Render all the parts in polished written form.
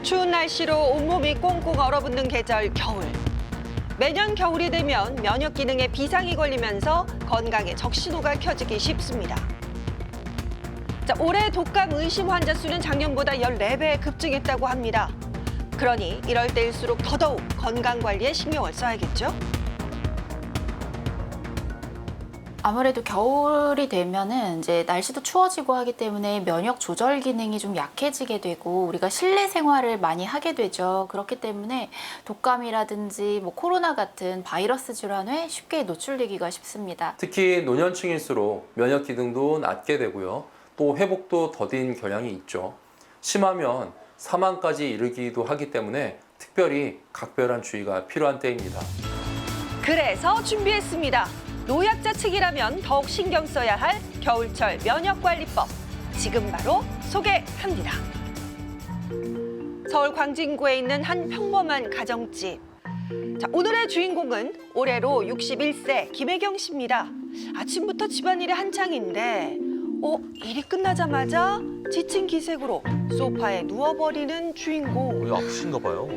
추운 날씨로 온몸이 꽁꽁 얼어붙는 계절 겨울. 매년 겨울이 되면 면역 기능에 비상이 걸리면서 건강에 적신호가 켜지기 쉽습니다. 자, 올해 독감 의심 환자 수는 작년보다 14배 급증했다고 합니다. 그러니 이럴 때일수록 더더욱 건강 관리에 신경을 써야겠죠? 아무래도 겨울이 되면은 이제 날씨도 추워지고 하기 때문에 면역 조절 기능이 좀 약해지게 되고 우리가 실내 생활을 많이 하게 되죠. 그렇기 때문에 독감이라든지 뭐 코로나 같은 바이러스 질환에 쉽게 노출되기가 쉽습니다. 특히 노년층일수록 면역 기능도 낮게 되고요. 또 회복도 더딘 경향이 있죠. 심하면 사망까지 이르기도 하기 때문에 특별히 각별한 주의가 필요한 때입니다. 그래서 준비했습니다. 노약자 측이라면 더욱 신경 써야 할 겨울철 면역관리법. 지금 바로 소개합니다. 서울 광진구에 있는 한 평범한 가정집. 자, 오늘의 주인공은 올해로 61세 김혜경 씨입니다. 아침부터 집안일이 한창인데 일이 끝나자마자 지친 기색으로 소파에 누워버리는 주인공. 왜 아프신가 봐요.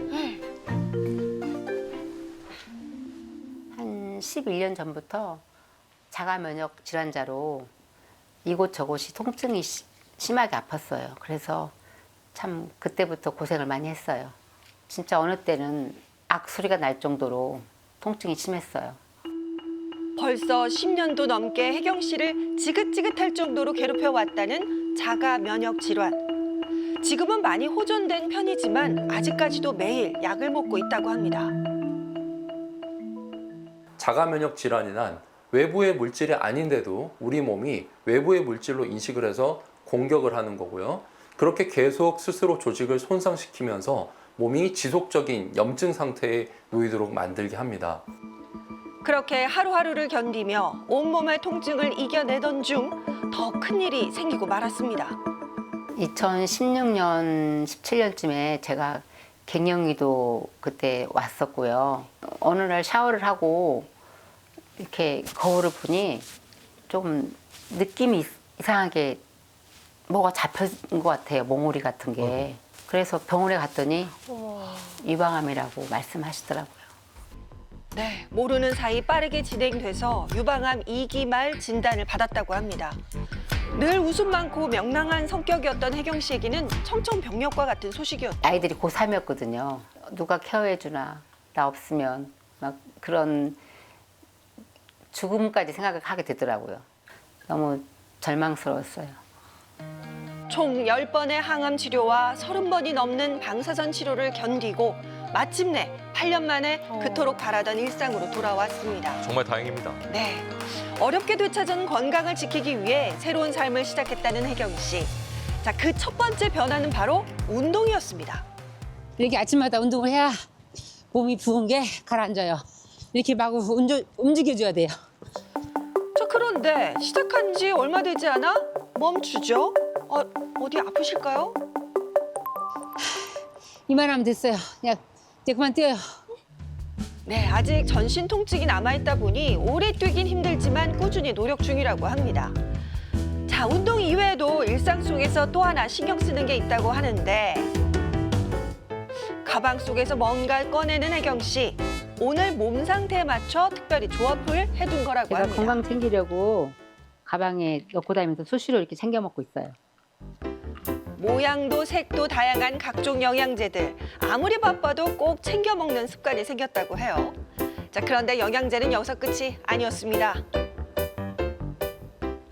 한 11년 전부터 자가 면역 질환자로 이곳저곳이 통증이 심하게 아팠어요. 그래서 참 그때부터 고생을 많이 했어요. 진짜 어느 때는 악소리가 날 정도로 통증이 심했어요. 벌써 10년도 넘게 혜경 씨를 지긋지긋할 정도로 괴롭혀왔다는 자가 면역 질환. 지금은 많이 호전된 편이지만 아직까지도 매일 약을 먹고 있다고 합니다. 자가 면역 질환이란 외부의 물질이 아닌데도 우리 몸이 외부의 물질로 인식을 해서 공격을 하는 거고요. 그렇게 계속 스스로 조직을 손상시키면서 몸이 지속적인 염증 상태에 놓이도록 만들게 합니다. 그렇게 하루하루를 견디며 온몸의 통증을 이겨내던 중 더 큰일이 생기고 말았습니다. 2016년, 17년쯤에 제가 갱년기도 그때 왔었고요. 어느 날 샤워를 하고 이렇게 거울을 보니 좀 느낌이 이상하게 뭐가 잡힌 것 같아요. 몽우리 같은 게. 그래서 병원에 갔더니 유방암이라고 말씀하시더라고요. 네, 모르는 사이 빠르게 진행돼서 유방암 2기 말 진단을 받았다고 합니다. 늘 웃음 많고 명랑한 성격이었던 혜경 씨에게는 청천벽력과 같은 소식이었죠. 아이들이 고3이었거든요. 누가 케어해주나, 나 없으면 막 그런 죽음까지 생각을 하게 되더라고요. 너무 절망스러웠어요. 총 10번의 항암 치료와 30번이 넘는 방사선 치료를 견디고 마침내 8년 만에 그토록 바라던 일상으로 돌아왔습니다. 정말 다행입니다. 네, 어렵게 되찾은 건강을 지키기 위해 새로운 삶을 시작했다는 혜경 씨. 자, 그 첫 번째 변화는 바로 운동이었습니다. 이렇게 아침마다 운동을 해야 몸이 부은 게 가라앉아요. 이렇게 막 움직여줘야 돼요. 자, 그런데 시작한 지 얼마 되지 않아 멈추죠? 어디 아프실까요? 이만하면 됐어요. 그냥 이제 그만 뛰어요. 네, 아직 전신 통증이 남아있다 보니 오래 뛰긴 힘들지만 꾸준히 노력 중이라고 합니다. 자, 운동 이외에도 일상 속에서 또 하나 신경 쓰는 게 있다고 하는데 가방 속에서 뭔가를 꺼내는 혜경 씨. 오늘 몸 상태에 맞춰 특별히 조합을 해둔 거라고 제가 합니다. 건강 챙기려고 가방에 넣고 다니면서 수시로 이렇게 챙겨 먹고 있어요. 모양도 색도 다양한 각종 영양제들. 아무리 바빠도 꼭 챙겨 먹는 습관이 생겼다고 해요. 자, 그런데 영양제는 여기서 끝이 아니었습니다.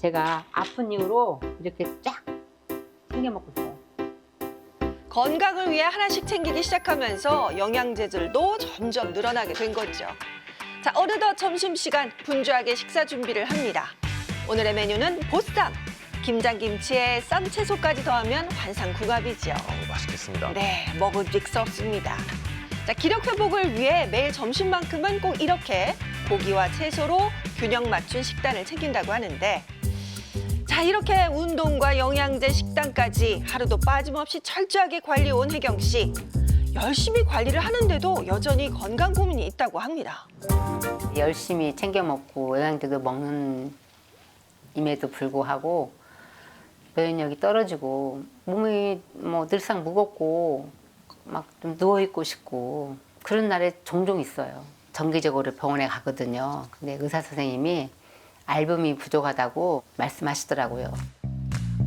제가 아픈 이후로 이렇게 쫙 챙겨 먹고 있어요. 건강을 위해 하나씩 챙기기 시작하면서 영양제들도 점점 늘어나게 된 거죠. 자, 어느덧 점심시간 분주하게 식사 준비를 합니다. 오늘의 메뉴는 보쌈. 김장김치에 쌈채소까지 더하면 환상궁합이죠. 맛있겠습니다. 네, 먹음직 수 없습니다. 자, 기력 회복을 위해 매일 점심만큼은 꼭 이렇게 고기와 채소로 균형 맞춘 식단을 챙긴다고 하는데 자, 이렇게 운동과 영양제, 식단까지 하루도 빠짐없이 철저하게 관리해온 혜경 씨. 열심히 관리를 하는데도 여전히 건강 고민이 있다고 합니다. 열심히 챙겨 먹고 영양제도 먹는 임에도 불구하고 면역력이 떨어지고 몸이 뭐 늘상 무겁고 막 좀 누워 있고 싶고 그런 날에 종종 있어요. 정기적으로 병원에 가거든요. 근데 의사 선생님이 알부민이 부족하다고 말씀하시더라고요.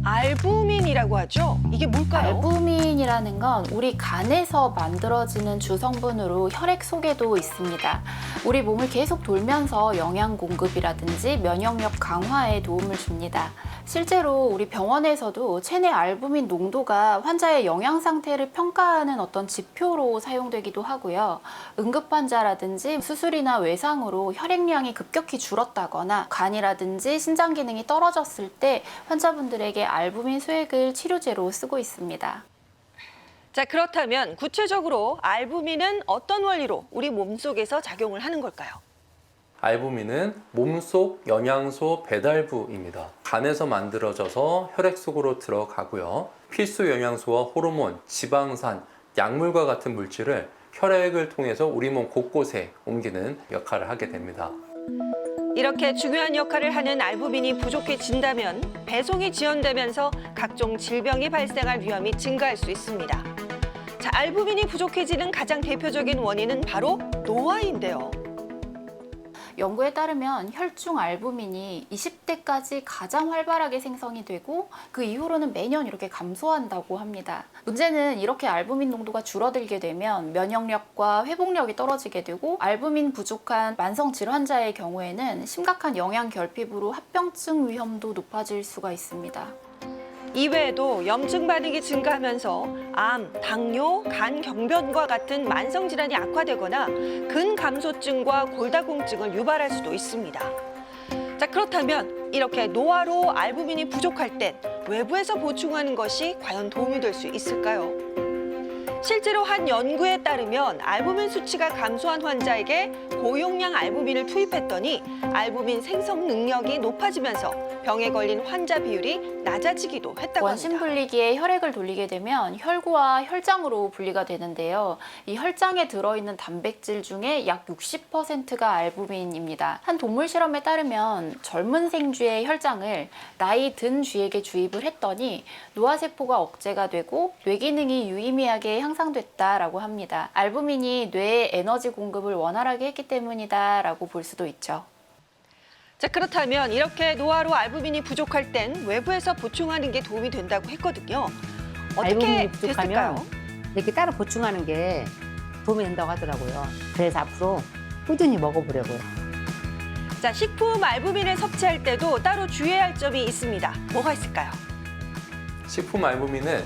알부민이라고 하죠? 이게 뭘까요? 알부민이라는 건 우리 간에서 만들어지는 주성분으로 혈액 속에도 있습니다. 우리 몸을 계속 돌면서 영양 공급이라든지 면역력 강화에 도움을 줍니다. 실제로 우리 병원에서도 체내 알부민 농도가 환자의 영양 상태를 평가하는 어떤 지표로 사용되기도 하고요. 응급 환자라든지 수술이나 외상으로 혈액량이 급격히 줄었다거나 간이라든지 신장 기능이 떨어졌을 때 환자분들에게 알부민 수액을 치료제로 쓰고 있습니다. 자, 그렇다면 구체적으로 알부민은 어떤 원리로 우리 몸속에서 작용을 하는 걸까요? 알부민은 몸속 영양소 배달부입니다. 간에서 만들어져서 혈액 속으로 들어가고요. 필수 영양소와 호르몬, 지방산, 약물과 같은 물질을 혈액을 통해서 우리 몸 곳곳에 옮기는 역할을 하게 됩니다. 이렇게 중요한 역할을 하는 알부민이 부족해진다면 배송이 지연되면서 각종 질병이 발생할 위험이 증가할 수 있습니다. 자, 알부민이 부족해지는 가장 대표적인 원인은 바로 노화인데요. 연구에 따르면 혈중 알부민이 20대까지 가장 활발하게 생성이 되고 그 이후로는 매년 이렇게 감소한다고 합니다. 문제는 이렇게 알부민 농도가 줄어들게 되면 면역력과 회복력이 떨어지게 되고 알부민 부족한 만성 질환자의 경우에는 심각한 영양 결핍으로 합병증 위험도 높아질 수가 있습니다. 이외에도 염증 반응이 증가하면서 암, 당뇨, 간 경변과 같은 만성 질환이 악화되거나 근감소증과 골다공증을 유발할 수도 있습니다. 자, 그렇다면 이렇게 노화로 알부민이 부족할 땐 외부에서 보충하는 것이 과연 도움이 될 수 있을까요? 실제로 한 연구에 따르면 알부민 수치가 감소한 환자에게 고용량 알부민을 투입했더니 알부민 생성 능력이 높아지면서 병에 걸린 환자 비율이 낮아지기도 했다고 합니다. 원심 분리기에 혈액을 돌리게 되면 혈구와 혈장으로 분리가 되는데요. 이 혈장에 들어있는 단백질 중에 약 60%가 알부민입니다. 한 동물 실험에 따르면 젊은 생쥐의 혈장을 나이 든 쥐에게 주입을 했더니 노화세포가 억제가 되고 뇌 기능이 유의미하게 향상됐다라고 합니다. 알부민이 뇌의 에너지 공급을 원활하게 했기 때문이다라고 볼 수도 있죠. 자, 그렇다면 이렇게 노화로 알부민이 부족할 땐 외부에서 보충하는 게 도움이 된다고 했거든요. 어떻게 알부민이 부족하면 됐을까요? 이렇게 따로 보충하는 게 도움이 된다고 하더라고요. 그래서 앞으로 꾸준히 먹어보려고요. 자, 식품 알부민을 섭취할 때도 따로 주의해야 할 점이 있습니다. 뭐가 있을까요? 식품 알부민은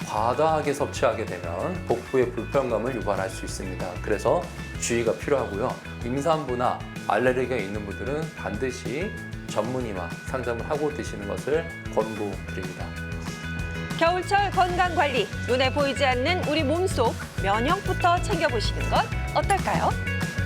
과다하게 섭취하게 되면 복부에 불편감을 유발할 수 있습니다. 그래서 주의가 필요하고요. 임산부나 알레르기가 있는 분들은 반드시 전문의와 상담을 하고 드시는 것을 권고드립니다. 겨울철 건강관리, 눈에 보이지 않는 우리 몸속 면역부터 챙겨보시는 건 어떨까요?